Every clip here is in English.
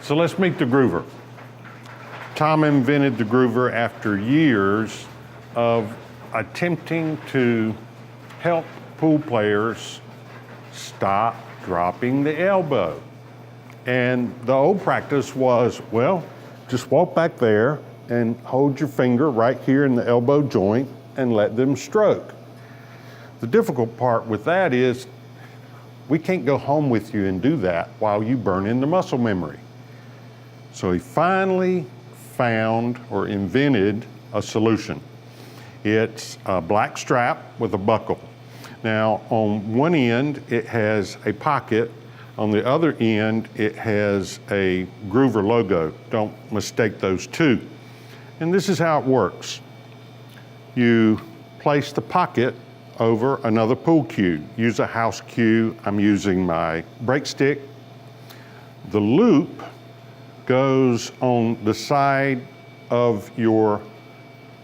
So let's meet the groover. Tom invented the groover after years of attempting to help pool players stop dropping the elbow. And the old practice was, well, just walk back there and hold your finger right here in the elbow joint and let them stroke. The difficult part with that is we can't go home with you and do that while you burn in the muscle memory. So he finally found or invented a solution. It's a black strap with a buckle. Now, on one end, it has a pocket. On the other end, it has a groover logo. Don't mistake those two. And this is how it works. You place the pocket over another pool cue. Use a house cue. I'm using my break stick. The loop goes on the side of your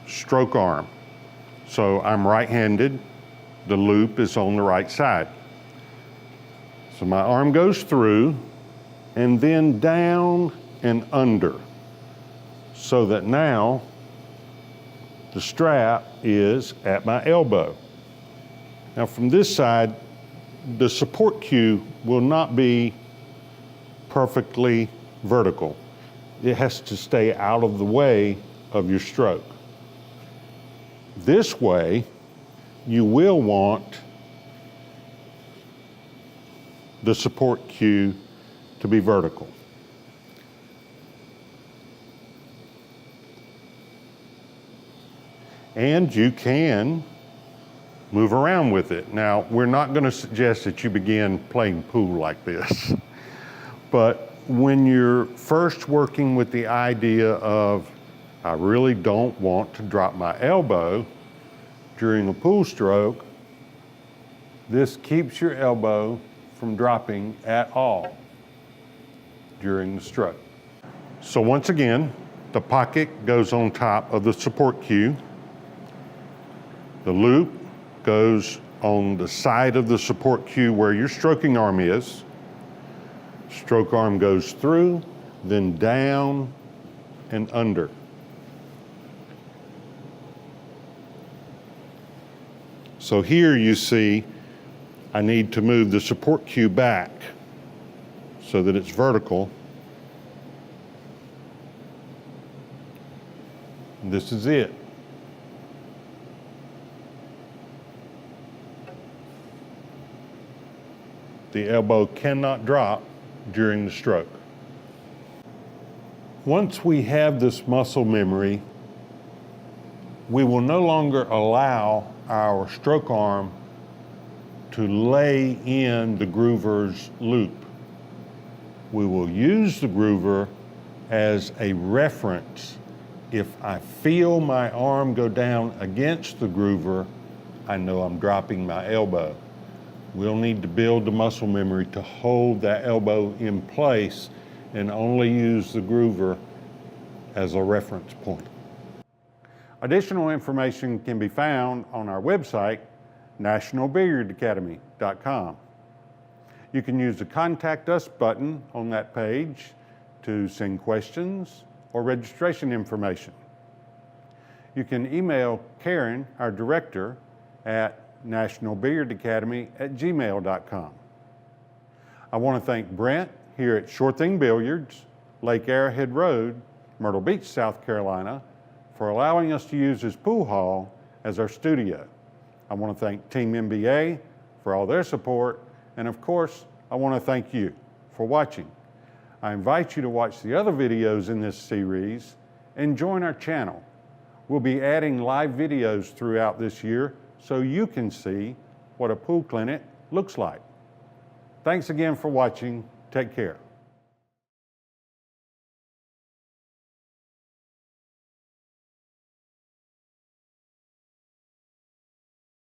stroke arm. So I'm right-handed. The loop is on the right side. So my arm goes through and then down and under, so that now the strap is at my elbow. Now from this side, the support cue will not be perfectly vertical. It has to stay out of the way of your stroke. This way, you will want the support cue to be vertical. And you can move around with it. Now, we're not going to suggest that you begin playing pool like this, but when you're first working with the idea of, I really don't want to drop my elbow during a pool stroke, this keeps your elbow from dropping at all during the stroke. So once again, the pocket goes on top of the support cue. The loop goes on the side of the support cue where your stroking arm is. Stroke arm goes through, then down and under. So here you see I need to move the support cue back so that it's vertical. And this is it. The elbow cannot drop during the stroke. Once we have this muscle memory, we will no longer allow our stroke arm to lay in the groover's loop. We will use the groover as a reference. If I feel my arm go down against the groover, I know I'm dropping my elbow. We'll need to build the muscle memory to hold that elbow in place and only use the groover as a reference point. Additional information can be found on our website, nationalbilliardacademy.com. You can use the Contact Us button on that page to send questions or registration information. You can email Karen, our director, at nationalbilliardacademy@gmail.com. I want to thank Brent here at Sure Thing Billiards, Lake Arrowhead Road, Myrtle Beach, South Carolina, for allowing us to use his pool hall as our studio. I want to thank Team NBA for all their support, and of course, I want to thank you for watching. I invite you to watch the other videos in this series and join our channel. We'll be adding live videos throughout this year so you can see what a pool clinic looks like. Thanks again for watching. Take care.